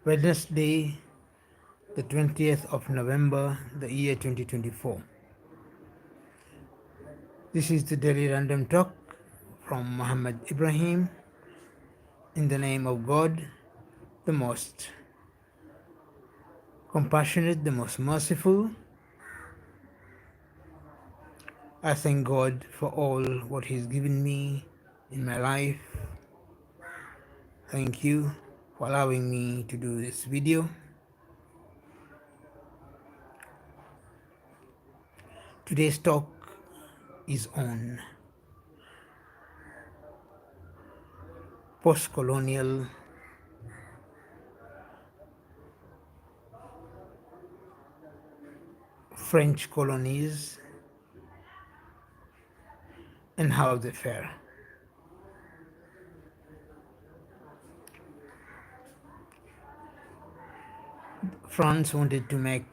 Wednesday, the 20th of November, the year 2024. This is the daily random talk from Muhammad Ibrahim. In the name of God, the most compassionate, the most merciful. I thank God for all what He's given me in my life. Thank you for allowing me to do this video. Today's talk is on post-colonial French colonies and how they fare. France wanted to make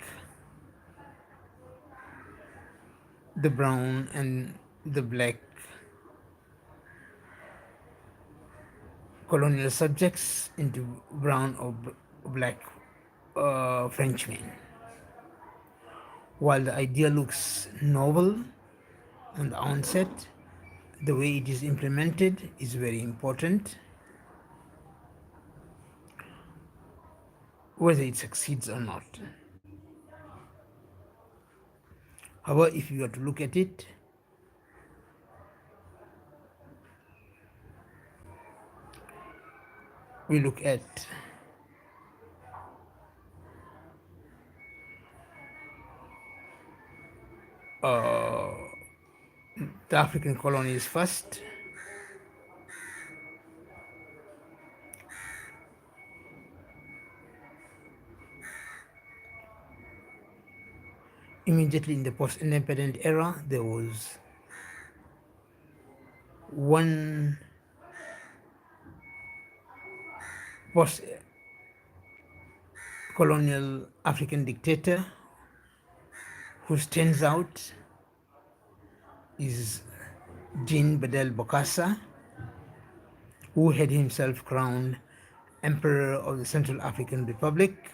the brown and the black colonial subjects into brown or black Frenchmen. While the idea looks novel on the onset, the way it is implemented is very important, whether it succeeds or not. However, if you are to look at it, we look at the African colonies first. Immediately in the post-independent era, there was one post-colonial African dictator who stands out is Jan Badel Bokassa, who had himself crowned Emperor of the Central African Republic.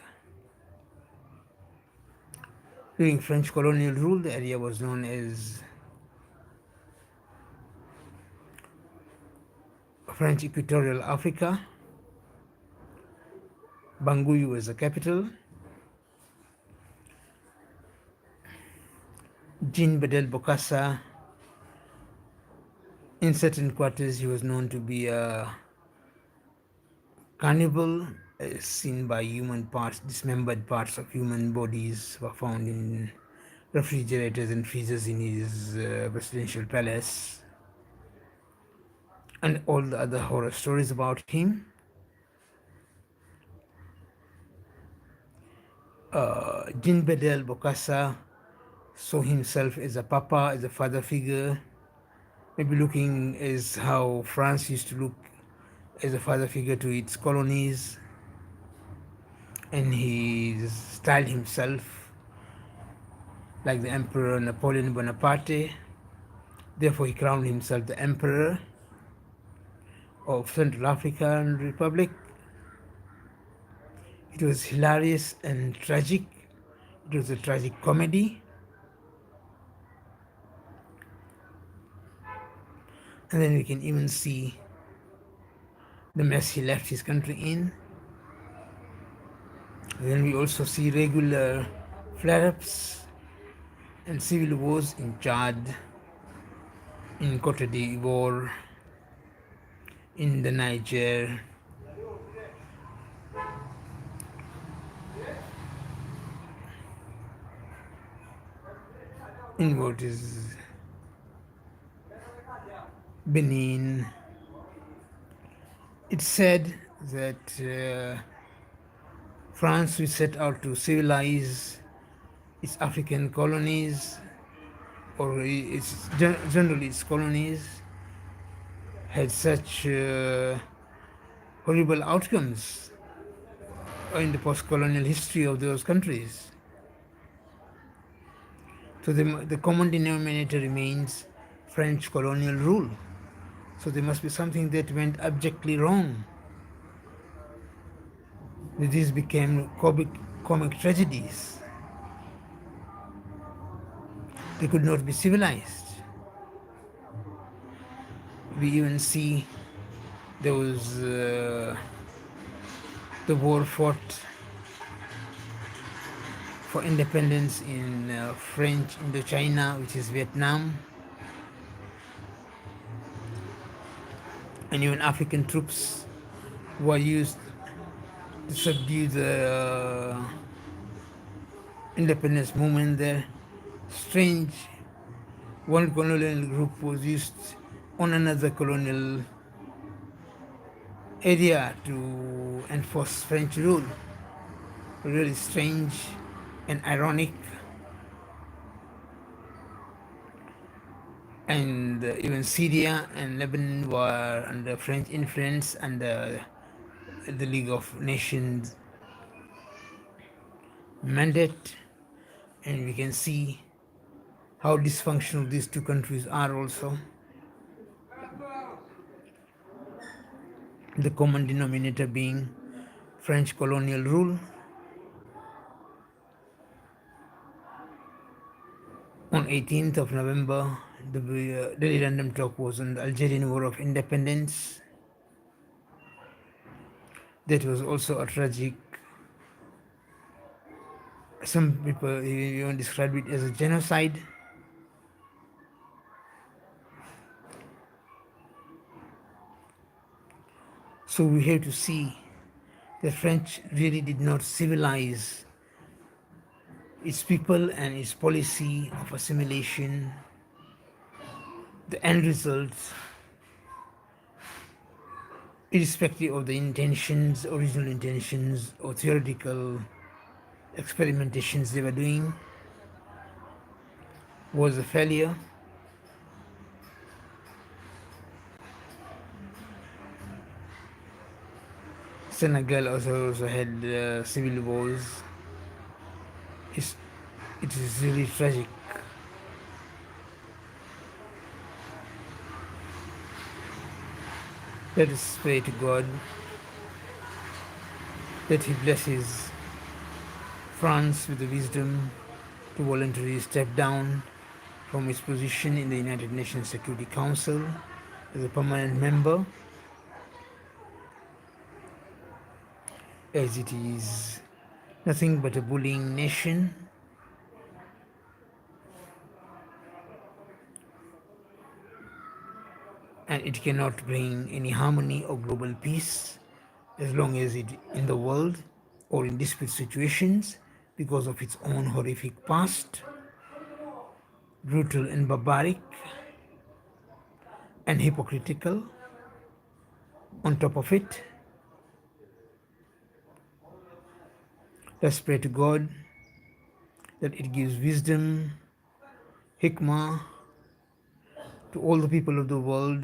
During French colonial rule, the area was known as French Equatorial Africa. Bangui was the capital. Jan Badel Bokassa, in certain quarters, he was known to be a cannibal, seen by human parts, dismembered parts of human bodies were found in refrigerators and freezers in his presidential palace, and all the other horror stories about him. Jan Badel Bokassa saw himself as a papa, as a father figure, maybe looking as how France used to look as a father figure to its colonies, and he styled himself like the Emperor Napoleon Bonaparte. Therefore, he crowned himself the Emperor of Central African Republic. It was hilarious and tragic. It was a tragic comedy. And then we can even see the mess he left his country in. And then we also see regular flare-ups and civil wars in Chad, in Cote d'Ivoire, in the Niger, in what is Benin. It's said that France, which set out to civilize its African colonies, or its generally its colonies, had such horrible outcomes in the post-colonial history of those countries. So the common denominator remains French colonial rule. So there must be something that went abjectly wrong. These became comic tragedies. They could not be civilized. We even see there was the war fought for independence in French Indochina, which is Vietnam, and even African troops were used to subdue the independence movement there. Strange, one colonial group was used on another colonial area to enforce French rule. Really strange and ironic. And even Syria and Lebanon were under French influence under the League of Nations mandate, and we can see how dysfunctional these two countries are also. The common denominator being French colonial rule. On 18th of November, the Delhi Random Talk was on the Algerian War of Independence. That was also a tragic, some people even describe it as a genocide. So we have to see the French really did not civilize its people, and its policy of assimilation, the end result, irrespective of the intentions, original intentions, or theoretical experimentations they were doing, was a failure. Senegal also had civil wars. It's, it is really tragic. Let us pray to God that He blesses France with the wisdom to voluntarily step down from its position in the United Nations Security Council as a permanent member, as it is nothing but a bullying nation. And it cannot bring any harmony or global peace as long as it in the world or in dispute situations because of its own horrific past, brutal and barbaric and hypocritical. On top of it, let's pray to God that it gives wisdom, hikmah to all the people of the world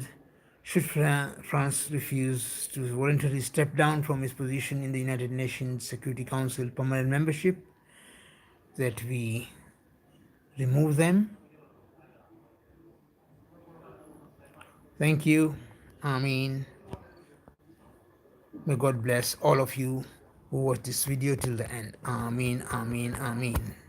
should France refuse to voluntarily step down from its position in the United Nations Security Council permanent membership, that we remove them. Thank you. Amen. May God bless all of you who watch this video till the end. Amen, amen, amen.